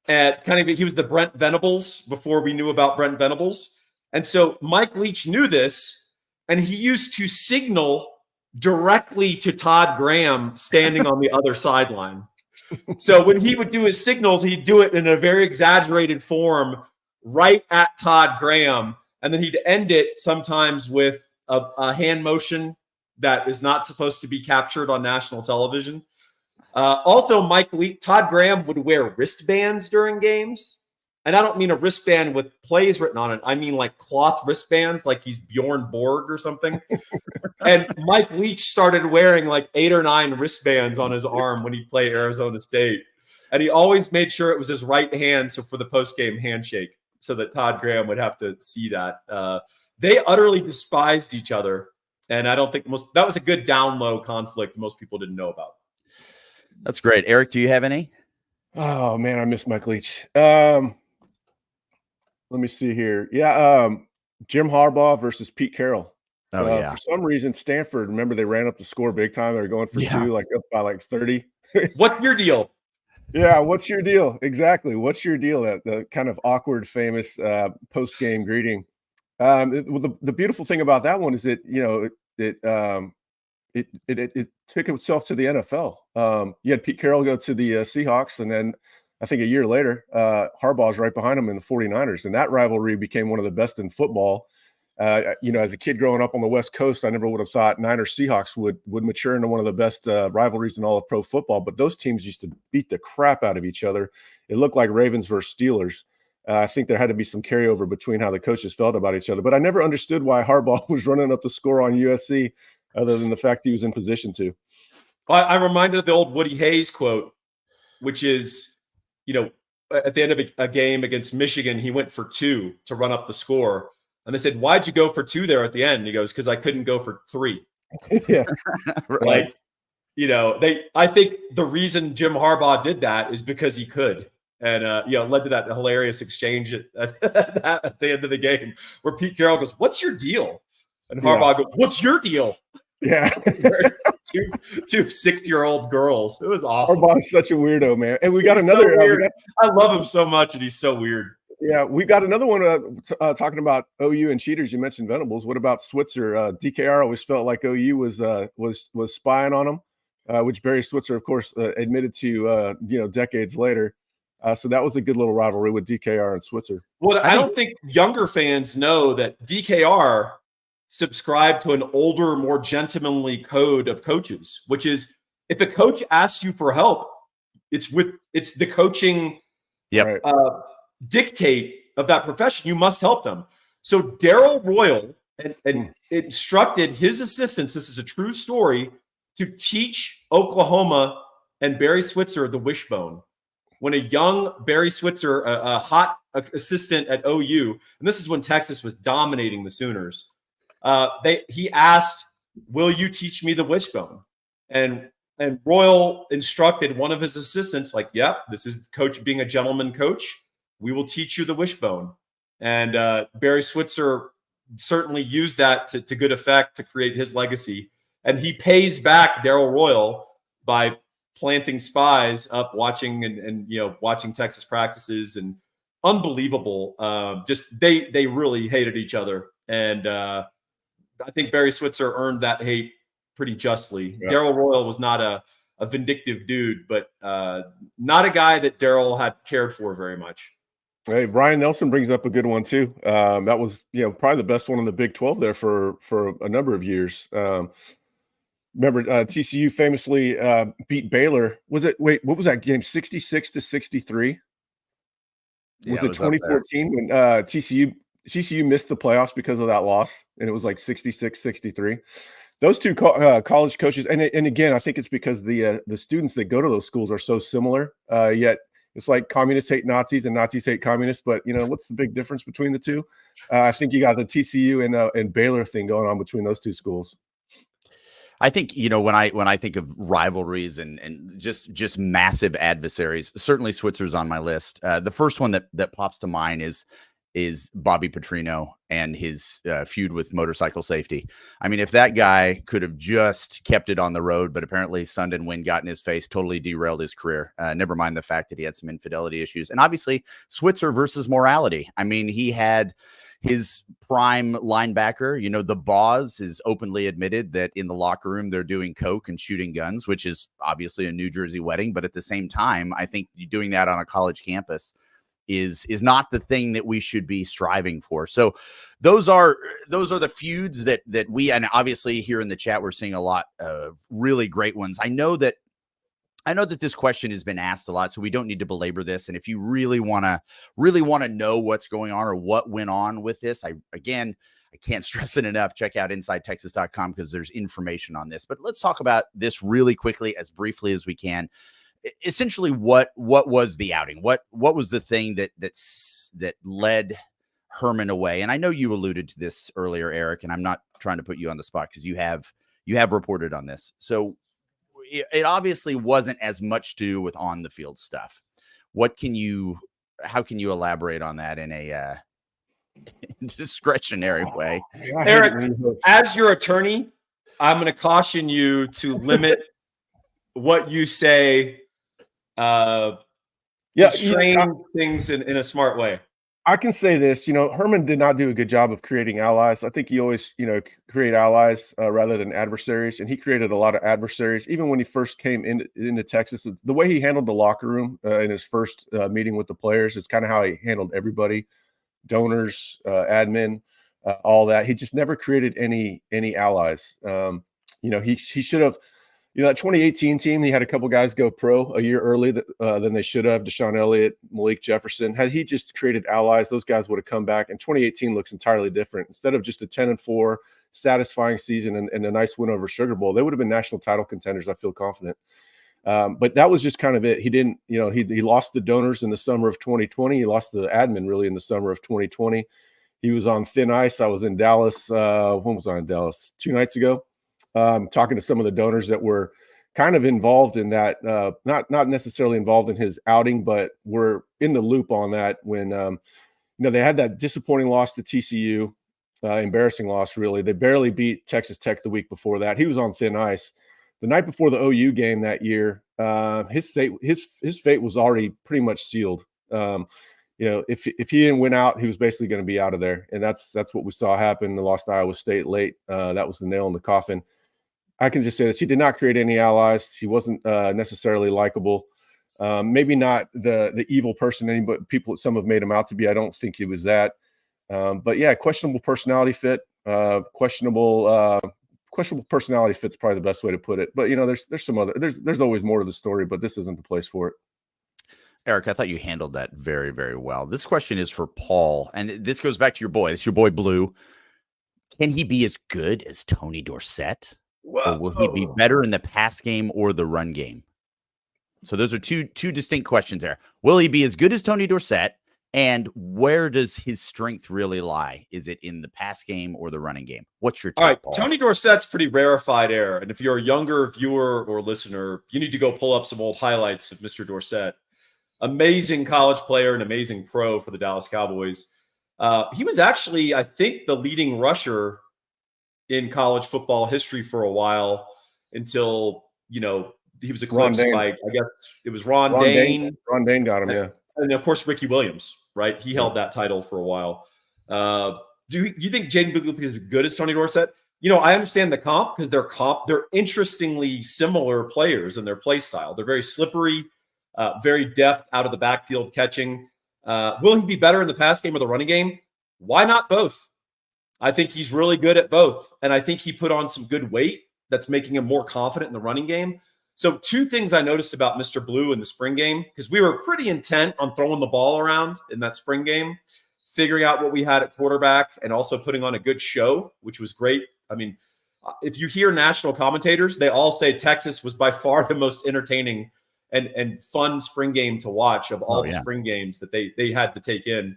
And he was the Brent Venables before we knew about Brent Venables. And so Mike Leach knew this, and he used to signal directly to Todd Graham standing on the other sideline. So when he would do his signals, he'd do it in a very exaggerated form right at Todd Graham. And then he'd end it sometimes with a hand motion that is not supposed to be captured on national television. Also, Todd Graham would wear wristbands during games. And I don't mean a wristband with plays written on it. I mean like cloth wristbands, like he's Bjorn Borg or something. And Mike Leach started wearing like 8 or 9 wristbands on his arm when he played Arizona State. And he always made sure it was his right hand, so for the post-game handshake, so that Todd Graham would have to see that. They utterly despised each other. And I don't think that was a good down-low conflict most people didn't know about. That's great. Eric, do you have any? Oh, man, I miss Mike Leach. Let me see here. Yeah, Jim Harbaugh versus Pete Carroll. Oh, yeah. For some reason, Stanford, remember they ran up the score big time. They were going for 2, like up by like 30. What's your deal? Yeah, what's your deal? Exactly. What's your deal? The kind of awkward, famous post-game greeting. The beautiful thing about that one is that, it took itself to the NFL. You had Pete Carroll go to the Seahawks, and then I think a year later, Harbaugh's right behind him in the 49ers. And that rivalry became one of the best in football. As a kid growing up on the West Coast, I never would have thought Niners Seahawks would mature into one of the best rivalries in all of pro football. But those teams used to beat the crap out of each other. It looked like Ravens versus Steelers. I think there had to be some carryover between how the coaches felt about each other. But I never understood why Harbaugh was running up the score on USC, other than the fact he was in position to. I'm reminded of the old Woody Hayes quote, which is, at the end of a game against Michigan, he went for 2 to run up the score. And they said, "Why'd you go for 2 there at the end?" And he goes, "Because I couldn't go for 3." Yeah. Right. I think the reason Jim Harbaugh did that is because he could. And, led to that hilarious exchange at the end of the game where Pete Carroll goes, "What's your deal?" And Harbaugh goes, "What's your deal?" Yeah. two 6-year-old girls. It was awesome. Harbaugh's such a weirdo, man. And we got another. I love him so much, and he's so weird. Yeah, we got another one talking about OU and cheaters. You mentioned Venables. What about Switzer? DKR always felt like OU was spying on him, which Barry Switzer, of course, admitted to decades later. So that was a good little rivalry with DKR and Switzer. Well, I don't think younger fans know that DKR subscribed to an older, more gentlemanly code of coaches, which is if a coach asks you for help, it's the coaching dictate of that profession. You must help them. So Darrell Royal and instructed his assistants, this is a true story, to teach Oklahoma and Barry Switzer the wishbone. When a young Barry Switzer, a hot assistant at OU, and this is when Texas was dominating the Sooners, he asked, "Will you teach me the wishbone?" And Royal instructed one of his assistants, like, "Yep, this is coach being a gentleman coach. We will teach you the wishbone." And Barry Switzer certainly used that to good effect to create his legacy. And he pays back Darrell Royal by planting spies up, watching and watching Texas practices, and unbelievable. Just they really hated each other, and I think Barry Switzer earned that hate pretty justly. Yeah. Darrell Royal was not a vindictive dude, but not a guy that Darrell had cared for very much. Hey, Brian Nelson brings up a good one too. That was probably the best one in the Big 12 there for a number of years. Remember, TCU famously beat Baylor. What was that game? 66-63. Was it 2014 when TCU missed the playoffs because of that loss, and it was like 66-63. Those two college coaches, and again, I think it's because the students that go to those schools are so similar. Yet it's like communists hate Nazis and Nazis hate communists. But what's the big difference between the two? I think you got the TCU and Baylor thing going on between those two schools. I think, when I think of rivalries and just massive adversaries, certainly Switzer's on my list. The first one that pops to mind is Bobby Petrino and his feud with motorcycle safety. I mean, if that guy could have just kept it on the road, but apparently sun and wind got in his face, totally derailed his career. Never mind the fact that he had some infidelity issues. And obviously Switzer versus morality. I mean, he had his prime linebacker, the Boz is openly admitted that in the locker room, they're doing coke and shooting guns, which is obviously a New Jersey wedding. But at the same time, I think doing that on a college campus is not the thing that we should be striving for. So those are the feuds that we, and obviously here in the chat, we're seeing a lot of really great ones. I know that this question has been asked a lot, so we don't need to belabor this. And if you really want to know what's going on or what went on with this, I can't stress it enough. Check out InsideTexas.com because there's information on this. But let's talk about this really quickly, as briefly as we can. Essentially, what was the outing? What was the thing that led Herman away? And I know you alluded to this earlier, Eric, and I'm not trying to put you on the spot because you have reported on this. So it obviously wasn't as much to do with on the field stuff. How can you elaborate on that in a discretionary way? Eric, as your attorney, I'm going to caution you to limit what you say. Restrain things in a smart way. I can say this, Herman did not do a good job of creating allies. I think he always, create allies rather than adversaries. And he created a lot of adversaries. Even when he first came into Texas, the way he handled the locker room in his first meeting with the players is kind of how he handled everybody, donors, admin, all that. He just never created any allies. He should have, that 2018 team, he had a couple guys go pro a year early than they should have. Deshaun Elliott, Malik Jefferson. Had he just created allies, those guys would have come back. And 2018 looks entirely different. Instead of just a 10-4 satisfying season and a nice win over Sugar Bowl, they would have been national title contenders. I feel confident. But that was just kind of it. He didn't, he lost the donors in the summer of 2020. He lost the admin really in the summer of 2020. He was on thin ice. I was in Dallas. When was I in Dallas? 2 nights ago. Talking to some of the donors that were kind of involved in that, not necessarily involved in his outing, but were in the loop on that when, they had that disappointing loss to TCU, embarrassing loss, really. They barely beat Texas Tech the week before that. He was on thin ice. The night before the OU game that year, his fate was already pretty much sealed. if he didn't win out, he was basically going to be out of there. And that's what we saw happen. They lost to Iowa State late. That was the nail in the coffin. I can just say this. He did not create any allies. He wasn't necessarily likable. Maybe not the evil person, but some have made him out to be. I don't think he was that. But yeah, questionable personality fit. Questionable personality fit's probably the best way to put it. But there's some other. There's always more to the story, but this isn't the place for it. Eric, I thought you handled that very, very well. This question is for Paul, and this goes back to your boy. It's your boy Blue. Can he be as good as Tony Dorsett? Whoa. Or will he be better in the pass game or the run game? So those are two distinct questions there. Will he be as good as Tony Dorsett? And where does his strength really lie? Is it in the pass game or the running game? What's your take, all right, Paul? Tony Dorsett's pretty rarefied air. And if you're a younger viewer or listener, you need to go pull up some old highlights of Mr. Dorsett. Amazing college player and amazing pro for the Dallas Cowboys. He was actually, I think, the leading rusher in college football history for a while until, he was eclipsed by, I guess it was Ron Dane. Ron Dane got him, yeah. And of course, Ricky Williams, right? He held that title for a while. Do you think Jaden Bigler is as good as Tony Dorsett? I understand the comp because they're interestingly similar players in their play style. They're very slippery, very deft out of the backfield catching. Will he be better in the pass game or the running game? Why not both? I think he's really good at both. And I think he put on some good weight that's making him more confident in the running game. So 2 things I noticed about Mr. Blue in the spring game, because we were pretty intent on throwing the ball around in that spring game, figuring out what we had at quarterback and also putting on a good show, which was great. I mean, if you hear national commentators, they all say Texas was by far the most entertaining and fun spring game to watch of all the spring games that they had to take in.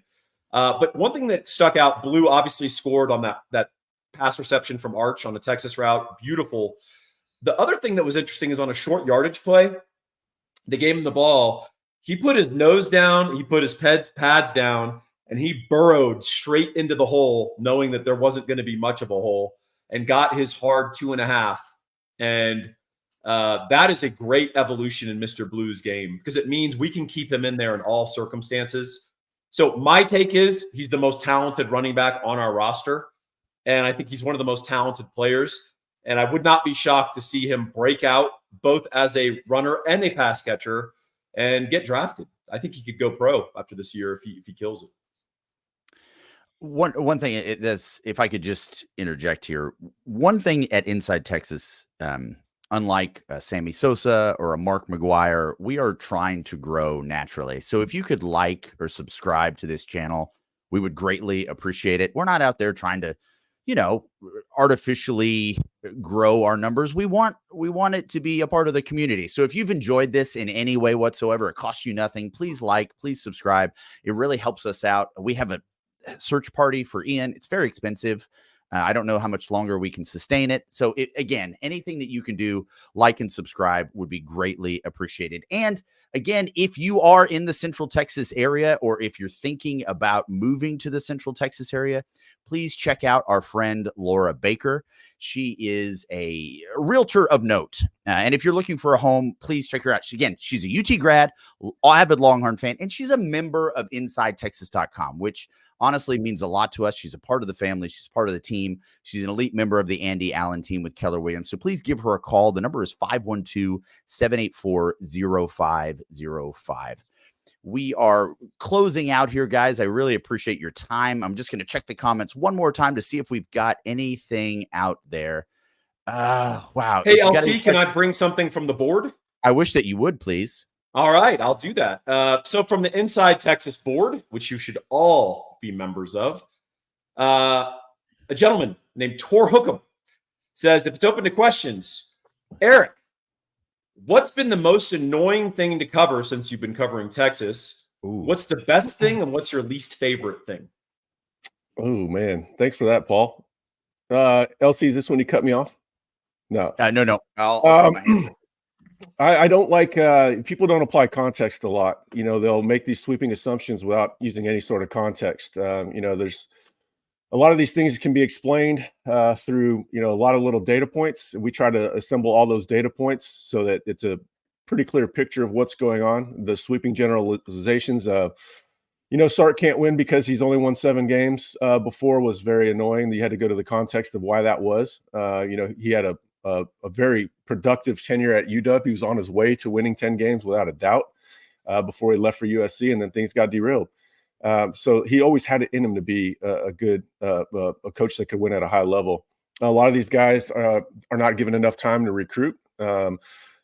But one thing that stuck out, Blue obviously scored on that pass reception from Arch on the Texas route. Beautiful. The other thing that was interesting is on a short yardage play, they gave him the ball. He put his nose down, he put his pads down, and he burrowed straight into the hole, knowing that there wasn't going to be much of a hole, and got his hard 2.5. And that is a great evolution in Mr. Blue's game because it means we can keep him in there in all circumstances. So my take is he's the most talented running back on our roster, and I think he's one of the most talented players. And I would not be shocked to see him break out both as a runner and a pass catcher and get drafted. I think he could go pro after this year if he kills it. One thing, if I could just interject here, one thing at Inside Texas, unlike Sammy Sosa or a Mark McGuire, we are trying to grow naturally. So if you could like or subscribe to this channel, we would greatly appreciate it. We're not out there trying to, artificially grow our numbers. We want it to be a part of the community. So if you've enjoyed this in any way whatsoever, it costs you nothing. Please please subscribe. It really helps us out. We have a search party for Ian. It's very expensive. I don't know how much longer we can sustain it. So again, anything that you can do, like and subscribe, would be greatly appreciated. And again, if you are in the Central Texas area, or if you're thinking about moving to the Central Texas area, please check out our friend Laura Baker. She is a realtor of note. And if you're looking for a home, please check her out. She's a UT grad, avid Longhorn fan, and she's a member of InsideTexas.com, which honestly means a lot to us. She's a part of the family. She's part of the team. She's an elite member of the Andy Allen team with Keller Williams. So please give her a call. The number is 512-784-0505. We are closing out here, guys. I really appreciate your time. I'm just going to check the comments one more time to see if we've got anything out there. Wow. Hey, LC, can I bring something from the board? I wish that you would, please. All right, I'll do that. So from the Inside Texas board, which you should all be members of, a gentleman named Tor Hookham says, if it's open to questions, Eric, what's been the most annoying thing to cover since you've been covering Texas? Ooh. What's the best thing and what's your least favorite thing? Oh, man. Thanks for that, Paul. LC, is this when you cut me off? No. No. I'll I don't like people don't apply context a lot. They'll make these sweeping assumptions without using any sort of context. There's a lot of these things can be explained through, a lot of little data points. And we try to assemble all those data points so that it's a pretty clear picture of what's going on. The sweeping generalizations, Sark can't win because he's only won 7 games. Before was very annoying. You had to go to the context of why that was. He had a very productive tenure at UW. He was on his way to winning 10 games without a doubt before he left for USC, and then things got derailed. So he always had it in him to be a good a coach that could win at a high level. A lot of these guys are not given enough time to recruit.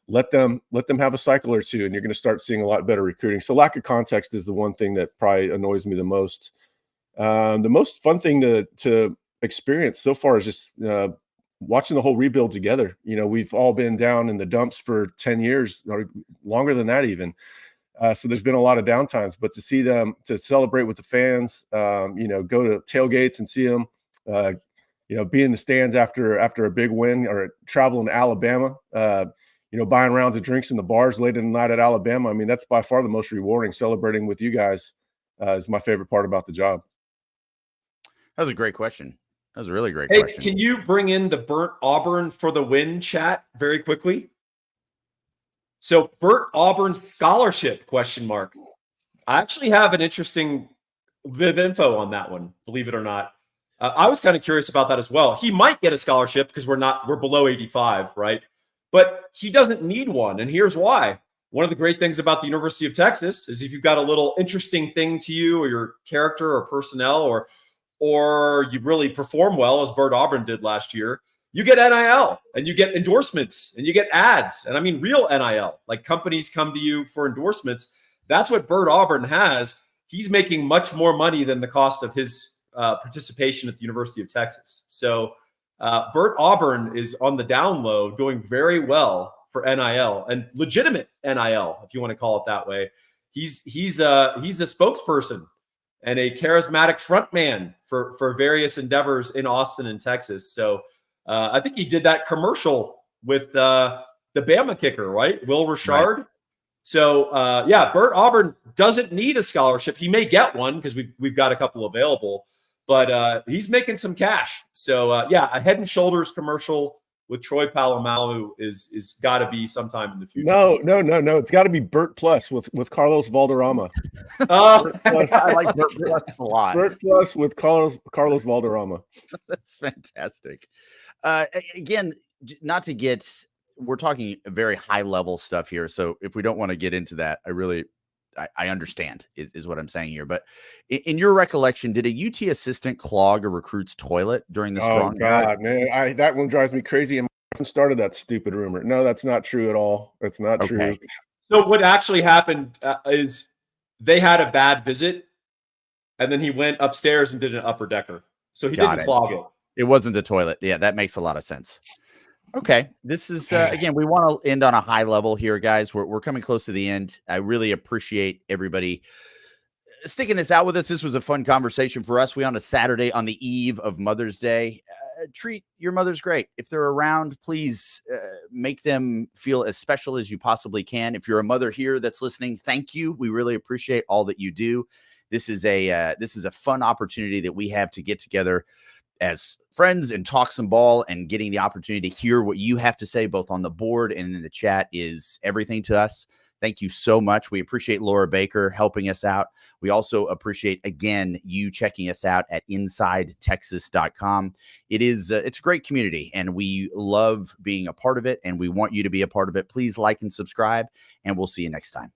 Let them have a cycle or two, and you're going to start seeing a lot better recruiting. So lack of context is the one thing that probably annoys me the most. The most fun thing to experience so far is just watching the whole rebuild together. We've all been down in the dumps for 10 years or longer than that even. So there's been a lot of downtimes, but to see them, to celebrate with the fans, go to tailgates and see them, be in the stands after a big win, or traveling to Alabama, buying rounds of drinks in the bars late in the night at Alabama. I mean, that's by far the most rewarding. Celebrating with you guys is my favorite part about the job. That was a great question. That was a really great question. Question. Can you bring in the Burnt Auburn for the win chat very quickly? So Burnt Auburn scholarship ? I actually have an interesting bit of info on that one, believe it or not. I was kind of curious about that as well. He might get a scholarship because we're below 85, right? But he doesn't need one. And here's why. One of the great things about the University of Texas is if you've got a little interesting thing to you, or your character or personnel, or you really perform well, as Burnt Auburn did last year, you get NIL and you get endorsements and you get ads. And I mean, real NIL, like companies come to you for endorsements. That's what Burnt Auburn has. He's making much more money than the cost of his participation at the University of Texas. So Burnt Auburn is on the down low, doing very well for NIL, and legitimate NIL, if you want to call it that way. He's a spokesperson and a charismatic front man for various endeavors in Austin and Texas. So I think he did that commercial with the Bama kicker, right? Will Richard. Right. So Burnt Auburn doesn't need a scholarship. He may get one because we've got a couple available, but he's making some cash. So a Head and Shoulders commercial with Troy Polamalu is got to be sometime in the future. No. It's got to be Burt Plus with Carlos Valderrama. I like Burt Plus a lot. Burt Plus with Carlos Valderrama. That's fantastic. Again, not to get, we're talking very high level stuff here. So if we don't want to get into that, I understand is what I'm saying here. But in your recollection, did a UT assistant clog a recruit's toilet during the strong? Oh God, man, that one drives me crazy. And started that stupid rumor. No, that's not true at all. That's not true. So what actually happened is they had a bad visit, and then he went upstairs and did an upper decker. So he didn't clog it. It wasn't the toilet. Yeah, that makes a lot of sense. Okay, this is again, we want to end on a high level here, guys. We're coming close to the end. I really appreciate everybody sticking this out with us. This was a fun conversation for us. We on a Saturday on the eve of Mother's Day. Treat your mothers great. If they're around, please make them feel as special as you possibly can. If you're a mother here that's listening, thank you. We really appreciate all that you do. This is a fun opportunity that we have to get together as friends and talk some ball, and getting the opportunity to hear what you have to say both on the board and in the chat is everything to us. Thank you so much. We appreciate Laura Baker helping us out. We also appreciate, again, you checking us out at InsideTexas.com. It's a great community, and we love being a part of it, and we want you to be a part of it. Please like and subscribe, and we'll see you next time.